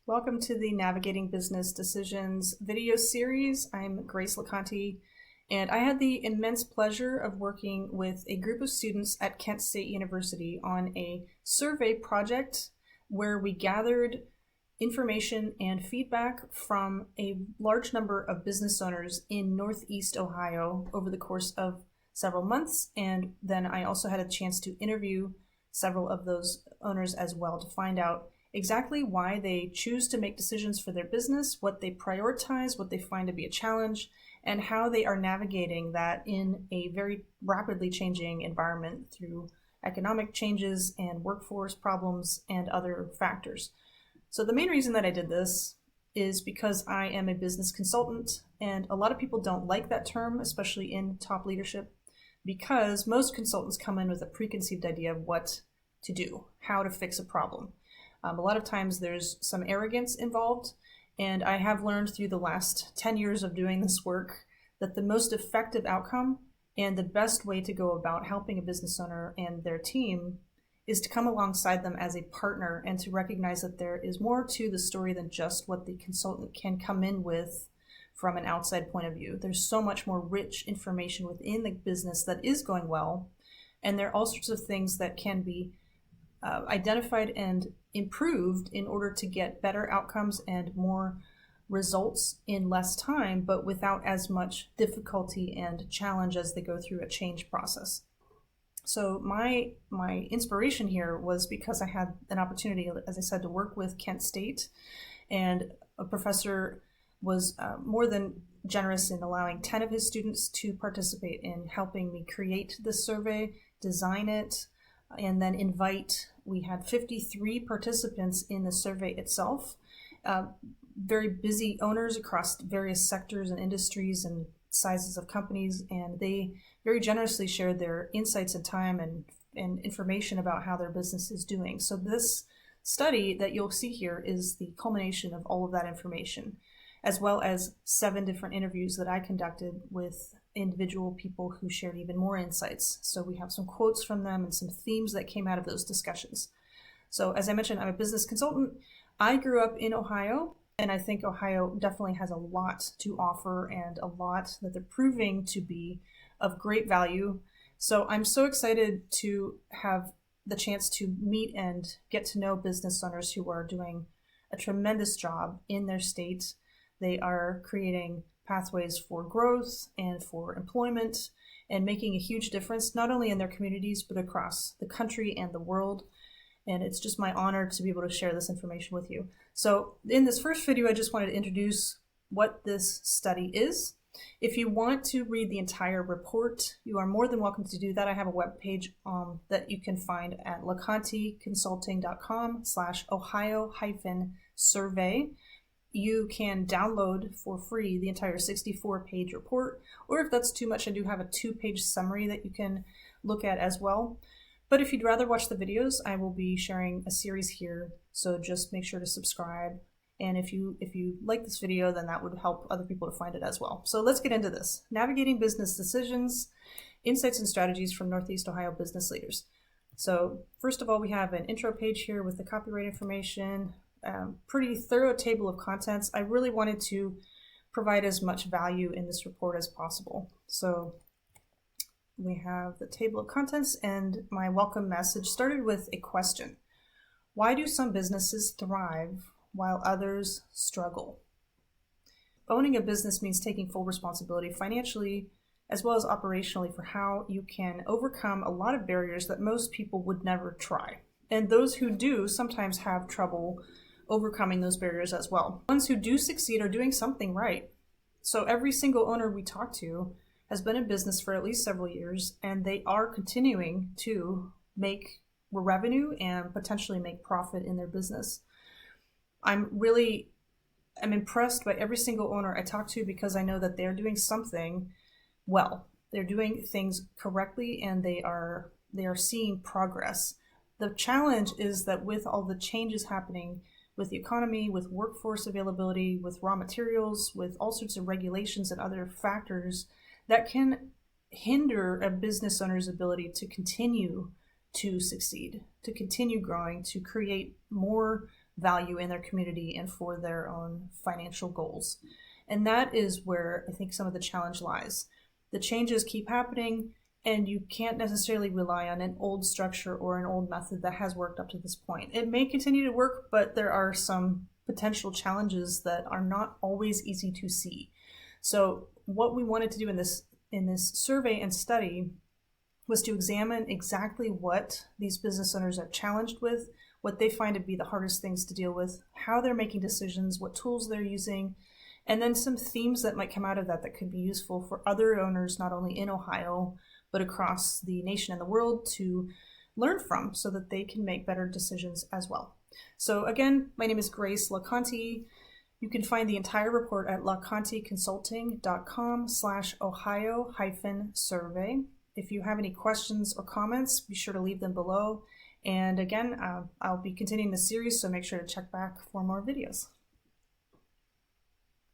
Welcome to the Navigating Business Decisions video series. I'm Grace LeConte, and I had the immense pleasure of working with a group of students at Kent State University on a survey project where we gathered information and feedback from a large number of business owners in Northeast Ohio over the course of several months. And then I also had a chance to interview several of those owners as well to find out exactly why they choose to make decisions for their business, what they prioritize, what they find to be a challenge, and how they are navigating that in a very rapidly changing environment through economic changes and workforce problems and other factors. So the main reason that I did this is because I am a business consultant, and a lot of people don't like that term, especially in top leadership, because most consultants come in with a preconceived idea of what to do, how to fix a problem. A lot of times there's some arrogance involved, and I have learned through the last 10 years of doing this work that the most effective outcome and the best way to go about helping a business owner and their team is to come alongside them as a partner and to recognize that there is more to the story than just what the consultant can come in with from an outside point of view. There's so much more rich information within the business that is going well, and there are all sorts of things that can be identified and improved in order to get better outcomes and more results in less time, but without as much difficulty and challenge as they go through a change process. So my inspiration here was because I had an opportunity, as I said, to work with Kent State, and a professor was more than generous in allowing 10 of his students to participate in helping me create this survey, design it, and then we had 53 participants in the survey itself, very busy owners across various sectors and industries and sizes of companies, and they very generously shared their insights and time and information about how their business is doing. So this study that you'll see here is the culmination of all of that information, as well as 7 different interviews that I conducted with individual people who shared even more insights. So we have some quotes from them and some themes that came out of those discussions. So as I mentioned, I'm a business consultant. I grew up in Ohio, and I think Ohio definitely has a lot to offer and a lot that they're proving to be of great value. So I'm so excited to have the chance to meet and get to know business owners who are doing a tremendous job in their state. They are creating pathways for growth and for employment and making a huge difference, not only in their communities, but across the country and the world. And it's just my honor to be able to share this information with you. So in this first video, I just wanted to introduce what this study is. If you want to read the entire report, you are more than welcome to do that. I have a webpage that you can find at leconteconsulting.com/Ohio-survey. You can download for free the entire 64-page report, or if that's too much, I do have a 2-page summary that you can look at as well. But if you'd rather watch the videos, I will be sharing a series here, so just make sure to subscribe. And if you like this video, then that would help other people to find it as well. So let's get into this. Navigating Business Decisions, Insights and Strategies from Northeast Ohio Business Leaders. So first of all, we have an intro page here with the copyright information, pretty thorough table of contents. I really wanted to provide as much value in this report as possible. So we have the table of contents, and my welcome message started with a question. Why do some businesses thrive while others struggle? Owning a business means taking full responsibility financially as well as operationally for how you can overcome a lot of barriers that most people would never try. And those who do sometimes have trouble overcoming those barriers as well. Ones who do succeed are doing something right. So every single owner we talk to has been in business for at least several years, and they are continuing to make revenue and potentially make profit in their business. I'm impressed by every single owner I talk to because I know that they're doing something well. They're doing things correctly, and they are seeing progress. The challenge is that with all the changes happening with the economy, with workforce availability, with raw materials, with all sorts of regulations and other factors, that can hinder a business owner's ability to continue to succeed, to continue growing, to create more value in their community and for their own financial goals. And that is where I think some of the challenge lies. The changes keep happening, and you can't necessarily rely on an old structure or an old method that has worked up to this point. It may continue to work, but there are some potential challenges that are not always easy to see. So what we wanted to do in this survey and study was to examine exactly what these business owners are challenged with, what they find to be the hardest things to deal with, how they're making decisions, what tools they're using, and then some themes that might come out of that that could be useful for other owners, not only in Ohio, but across the nation and the world to learn from so that they can make better decisions as well. So again, my name is Grace LaConte. You can find the entire report at laconteconsulting.com/Ohio-survey. If you have any questions or comments, be sure to leave them below. And again, I'll be continuing the series, so make sure to check back for more videos.